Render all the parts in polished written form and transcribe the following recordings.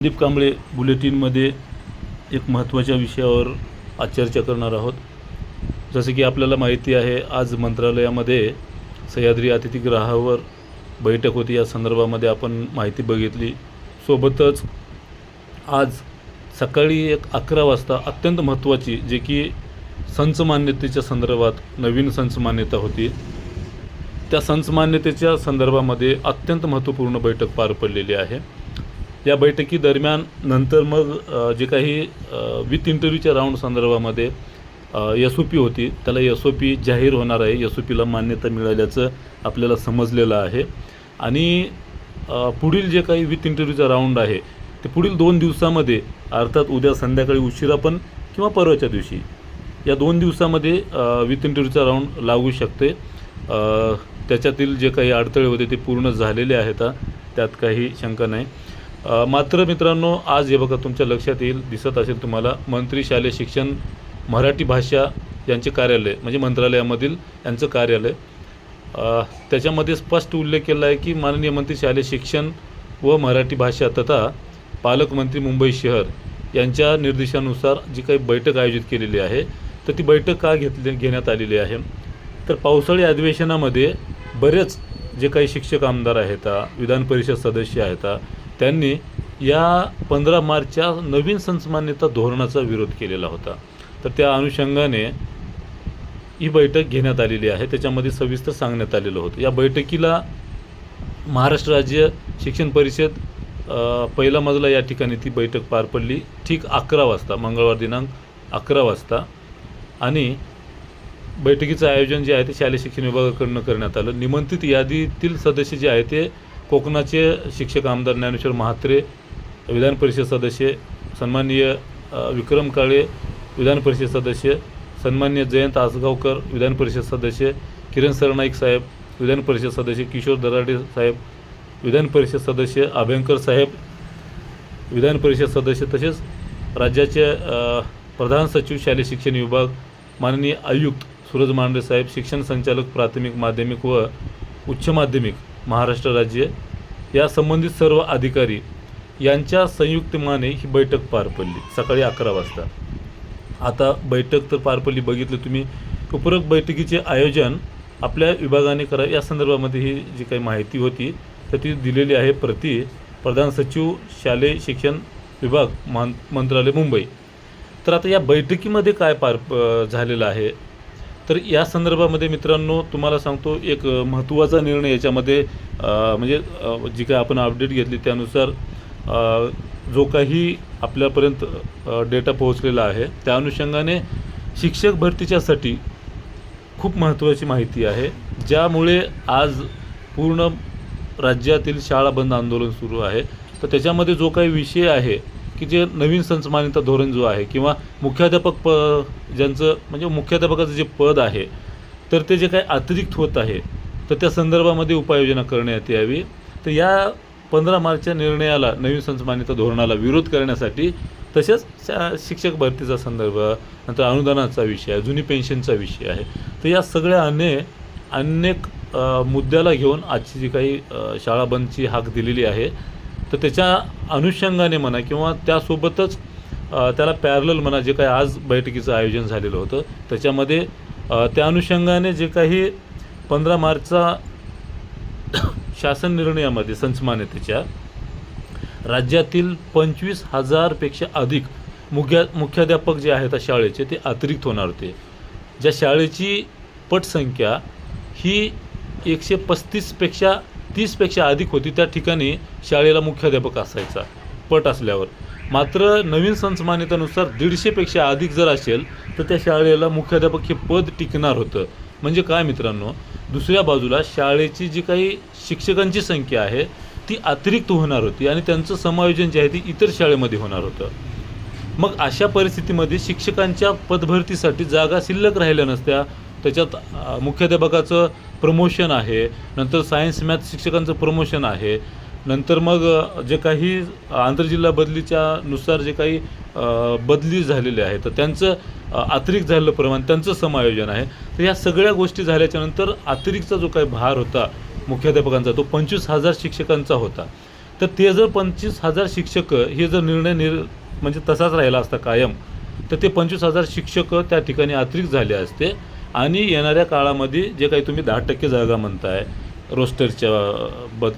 संदीप कांबळे बुलेटिनमध्ये एक महत्त्वाच्या विषयावर आज चर्चा करणार आहोत. जसे की आपल्याला माहिती आहे, आज मंत्रालयामध्ये सह्याद्री अतिथीगृहावर बैठक होती. या संदर्भामध्ये आपण माहिती बघितली. सोबतच आज सकाळी 11 वाजता अत्यंत महत्त्वाची जे की संच मान्यतेच्या संदर्भात नवीन संच मान्यता होती, त्या संच मान्यतेच्या संदर्भामध्ये अत्यंत महत्त्वपूर्ण बैठक पार पडलेली आहे. या बैठकीदरम्यान नंतर मग जे काही विथ इंटरव्ह्यूच्या राऊंड संदर्भामध्ये SOP होती, त्याला SOP जाहीर होणार आहे. SOPला मान्यता मिळाल्याचं आपल्याला समजलेलं आहे. आणि पुढील जे काही विथ इंटरव्ह्यूचा राऊंड आहे ते पुढील 2 दिवसामध्ये, अर्थात उद्या संध्याकाळी उशिरा पण किंवा परवाच्या दिवशी, या 2 दिवसामध्ये विथ इंटरव्ह्यूचा राऊंड लागू शकते. त्याच्यातील जे काही अडथळे होते ते पूर्ण झालेले आहेत, त्यात काही शंका नाही. मात्र मित्रांनो, आज हे बघा तुमच्या लक्षात येईल, दिसत असेल तुम्हाला, मंत्री शालेय शिक्षण मराठी भाषा यांचे कार्यालय, म्हणजे मंत्रालयामधील यांचं कार्यालय, त्याच्यामध्ये स्पष्ट उल्लेख केला आहे की माननीय मंत्री शालेय शिक्षण व मराठी भाषा तथा पालकमंत्री मुंबई शहर यांच्या निर्देशानुसार जी काही बैठक आयोजित केलेली आहे, तर ती बैठक का घेण्यात आलेली आहे, तर पावसाळी अधिवेशनामध्ये बरेच जे काही शिक्षक आमदार आहेत, विधान परिषद सदस्य आहेत, त्यांनी या 15 मार्चच्या नवीन संच मान्यता धोरणाचा विरोध केलेला होता. तर त्या अनुषंगाने ही बैठक घेण्यात आलेली आहे. त्याच्यामध्ये सविस्तर सांगण्यात आलेलं होतं. या बैठकीला महाराष्ट्र राज्य शिक्षण परिषद पहिला मजला या ठिकाणी ती बैठक पार पडली ठीक 11 वाजता, मंगळवार दिनांक 11 वाजता. आणि बैठकीचं आयोजन जे आहे ते शालेय शिक्षण विभागाकडून करण्यात आलं. निमंत्रित यादीतील सदस्य जे आहे ते कोकणाचे शिक्षक आमदार ज्ञानेश्वर म्हात्रे, विधान परिषद सदस्य सन्माननीय विक्रम काळे, विधान परिषद सदस्य सन्माननीय जयंत आसगावकर, विधान परिषद सदस्य किरण सरनाईक साहेब, विधान परिषद सदस्य किशोर दराडे साहेब, विधान परिषद सदस्य अभ्यंकर साहेब, विधान परिषद सदस्य, तसेच राज्याचे प्रधान सचिव शालेय शिक्षण विभाग माननीय आयुक्त सूरज मांढरे साहेब, शिक्षण संचालक प्राथमिक, माध्यमिक व उच्च माध्यमिक महाराष्ट्र राज्य या संबंधित सर्व अधिकारी यांच्या संयुक्तमाने ही बैठक पार पडली सकाळी 11 वाजता. आता बैठक तर पार पडली, बघितलं तुम्ही. उपरोक्त बैठकीचे आयोजन आपल्या विभागाने करा या संदर्भामध्ये ही जी काही माहिती होती तर ती दिलेली आहे. प्रति प्रधान सचिव शालेय शिक्षण विभाग मंत्रालय मुंबई. तर आता या बैठकीमध्ये काय झालेलं आहे, तर या संदर्भामध्ये मित्रांनो तुम्हाला सांगतो, एक महत्त्वाचा निर्णय याच्यामध्ये म्हणजे जी काय आपण अपडेट घेतली त्यानुसार जो काही आपल्यापर्यंत डेटा पोहोचलेला आहे त्या अनुषंगाने शिक्षक भरतीच्यासाठी खूप महत्त्वाची माहिती आहे, ज्यामुळे आज पूर्ण राज्यातील शाळा बंद आंदोलन सुरू आहे. तर त्याच्यामध्ये जो काही विषय आहे की जे नवीन संच मान्यता धोरण जो आहे किंवा मुख्याध्यापक ज्यांचं म्हणजे मुख्याध्यापकाचं जे पद आहे तर ते जे काही अतिरिक्त होत आहे तर त्या संदर्भामध्ये उपाययोजना करण्यात यावी. तर या 15 मार्चच्या निर्णयाला, नवीन संच मान्यता धोरणाला विरोध करण्यासाठी, तसेच शिक्षक भरतीचा संदर्भ, नंतर अनुदानाचा विषय आहे, जुनी पेन्शनचा विषय आहे, तर या सगळ्या अनेक मुद्द्याला घेऊन आजची जी काही शाळा बंदची हाक दिलेली आहे, तर त्याच्या अनुषंगाने म्हणा किंवा त्यासोबतच त्याला पॅरलल म्हणा, जे काही आज बैठकीचं आयोजन झालेलं होतं त्याच्यामध्ये त्या अनुषंगाने जे काही 15 मार्चचा शासन निर्णयामध्ये संच मान्यतेच्या राज्यातील 25,000पेक्षा अधिक मुख्याध्यापक जे आहेत शाळेचे ते अतिरिक्त होणार होते. ज्या शाळेची पटसंख्या ही 135पेक्षा 30पेक्षा अधिक होती, त्या ठिकाणी शाळेला मुख्याध्यापक असायचा पट असल्यावर. मात्र नवीन संच मान्यतेनुसार 150पेक्षा अधिक जर असेल तर त्या शाळेला मुख्याध्यापक हे पद टिकणार होतं. म्हणजे काय मित्रांनो, दुसऱ्या बाजूला शाळेची जी काही शिक्षकांची संख्या आहे ती अतिरिक्त होणार होती आणि त्यांचं समायोजन जे आहे ते इतर शाळेमध्ये होणार होतं. मग अशा परिस्थितीमध्ये शिक्षकांच्या पदभरतीसाठी जागा शिल्लक राहिल्या नसत्या. त्याच्यात मुख्याध्यापकाचं प्रमोशन आहे, नंतर सायन्स मॅथ शिक्षकांचं प्रमोशन आहे, नंतर मग जे काही आंतरजिल्हा बदलीच्या नुसार जे काही बदली झालेले आहेत तर त्यांचं अतिरिक्त झालेलं प्रमाण, त्यांचं समायोजन आहे. तर या सगळ्या गोष्टी झाल्याच्यानंतर अतिरिक्तचा जो काही भार होता मुख्याध्यापकांचा तो 25,000 शिक्षकांचा होता. तर ते जर 25,000 शिक्षक हे जर निर्णय म्हणजे तसाच राहिला असता कायम, तर ते 25,000 शिक्षक त्या ठिकाणी अतिरिक्त झाले असते आणि येणाऱ्या काळामध्ये जे काही तुम्ही 10% जागा म्हणताय रोस्टरच्या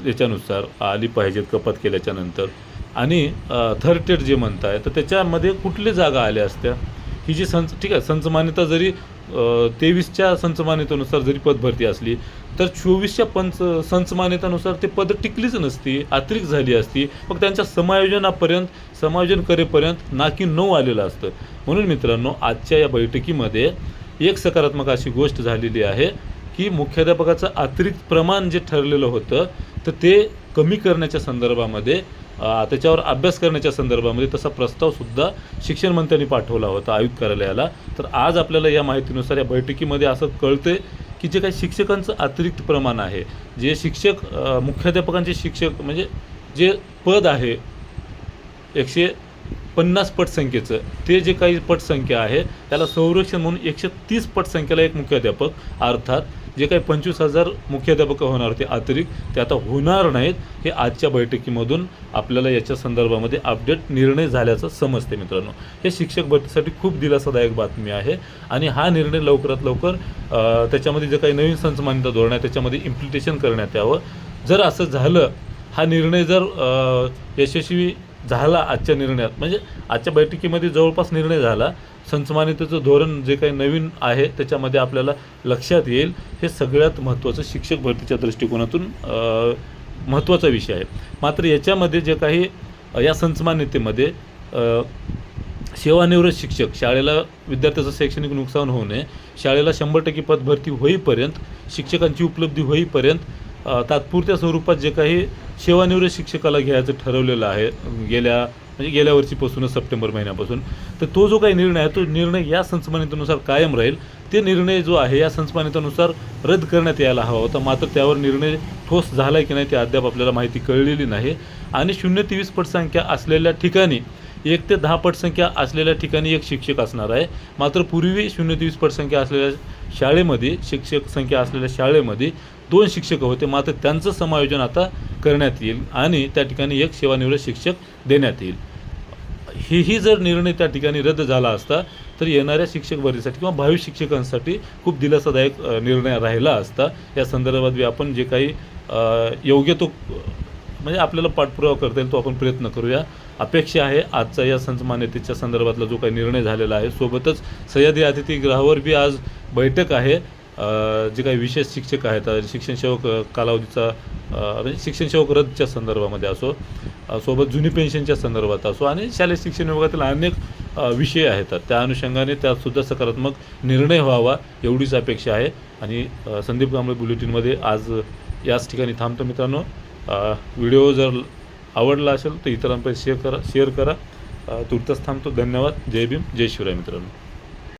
याच्यानुसार आली पाहिजेत कपात केल्याच्यानंतर आणि थर्ड टेट जे म्हणताय, तर त्याच्यामध्ये कुठली जागा आल्या असत्या? ही जी ठीक आहे, संच मान्यता जरी 23च्या संच मान्यतेनुसार जरी पदभरती असली तर 24च्या संच मान्यतेनुसार ते पदं टिकलीच नसती, अतिरिक्त झाली असती. मग त्यांच्या समायोजन करेपर्यंत ना की 9 आलेलं असतं. म्हणून मित्रांनो, आजच्या या बैठकीमध्ये एक सकारात्मक अशी गोष्ट झालेली आहे की मुख्याध्यापकाचं अतिरिक्त प्रमाण जे ठरलेलं होतं तर ते कमी करण्याच्या संदर्भामध्ये त्याच्यावर अभ्यास करण्याच्या संदर्भामध्ये तसा प्रस्तावसुद्धा शिक्षण मंत्र्यांनी पाठवला होता आयुक्त कार्यालयाला. तर आज आपल्याला या माहितीनुसार या बैठकीमध्ये असं कळतं की जे काही शिक्षकांचं अतिरिक्त प्रमाण आहे, जे शिक्षक मुख्याध्यापकांचे शिक्षक म्हणजे जे पद आहे 150 पटसंख्येचं, ते जे काही पटसंख्या आहे त्याला संरक्षण म्हणून 130 पटसंख्येला एक मुख्याध्यापक, अर्थात जे काही 25,000 मुख्याध्यापक होणार होते अतिरिक्त, ते आता होणार नाहीत. हे आजच्या बैठकीमधून आपल्याला याच्या संदर्भामध्ये अपडेट निर्णय झाल्याचं समजते मित्रांनो. हे शिक्षक भरतीसाठी खूप दिलासादायक बातमी आहे आणि हा निर्णय लवकरात लवकर त्याच्यामध्ये जे काही नवीन संच मान्यता धोरण आहे त्याच्यामध्ये इम्प्लिमेंटेशन करण्यात यावं. जर असं झालं, हा निर्णय जर यशस्वी झाला आजच्या निर्णयात, म्हणजे आजच्या बैठकीमध्ये जवळपास निर्णय झाला, संच मान्यतेचं धोरण जे काही नवीन आहे त्याच्यामध्ये आपल्याला लक्षात येईल. हे सगळ्यात महत्त्वाचं शिक्षक भरतीच्या दृष्टिकोनातून महत्त्वाचा विषय आहे. मात्र याच्यामध्ये जे काही या संच मान्यतेमध्ये सेवानिवृत्त शिक्षक, शाळेला विद्यार्थ्याचं शैक्षणिक नुकसान होऊ नये, शाळेला 100% पदभरती होईपर्यंत, शिक्षकांची उपलब्धी होईपर्यंत तात्पुरत्या स्वरूपात जे काही सेवानिवृत्त शिक्षकाला घ्यायचं ठरवलेलं आहे गेल्या वर्षीपासूनच सप्टेंबर महिन्यापासून, तर तो जो काही निर्णय आहे तो निर्णय या संच मान्यतेनुसार कायम राहील. ते निर्णय जो आहे या संच मान्यतेनुसार रद्द करण्यात यायला हवा होता, मात्र त्यावर निर्णय ठोस झाला की नाही ते अद्याप आपल्याला माहिती कळलेली नाही. आणि 0 ते 20 पटसंख्या असलेल्या ठिकाणी 1 ते 10 पटसंख्या असलेल्या ठिकाणी एक शिक्षक असणार आहे. मात्र पूर्वी 0 ते 20 पटसंख्या असलेल्या शाळेमध्ये, शिक्षक संख्या असलेल्या शाळेमध्ये 2 शिक्षक होते, मात्र त्यांचं समायोजन आता करण्यात येईल आणि त्या ठिकाणी एक सेवानिवृत्त शिक्षक देण्यात येईल. हेही जर निर्णय त्या ठिकाणी रद्द झाला असता तर येणाऱ्या शिक्षक भरतीसाठी किंवा भावी शिक्षकांसाठी खूप दिलासादायक निर्णय राहिला असता. या संदर्भात आपण जे काही योग्य तो म्हणजे आपल्याला पाठपुरावा करता येईल तो आपण प्रयत्न करूया. अपेक्षा आहे आजचा या संच मान्यतेच्या संदर्भातला जो काही निर्णय झालेला आहे, सोबतच सह्याद्री अतिथीगृहावर बी आज बैठक आहे. जे काही विशेष शिक्षक आहेत, शिक्षण सेवक कालावधीचा म्हणजे शिक्षण सेवक रद्दच्या संदर्भामध्ये असो, सोबत जुनी पेन्शनच्या संदर्भात असो आणि शालेय शिक्षण विभागातील अनेक विषय आहेत, त्या अनुषंगाने त्यातसुद्धा सकारात्मक निर्णय व्हावा एवढीच अपेक्षा आहे. आणि संदीप कांबळे बुलेटिनमध्ये आज याच ठिकाणी थांबतो मित्रांनो. व्हिडिओ जर आवडला असेल तर इतरांपर्यंत शेअर करा. तुर्तास थांबतो. धन्यवाद. जय भीम, जय शिवराय मित्रांनो.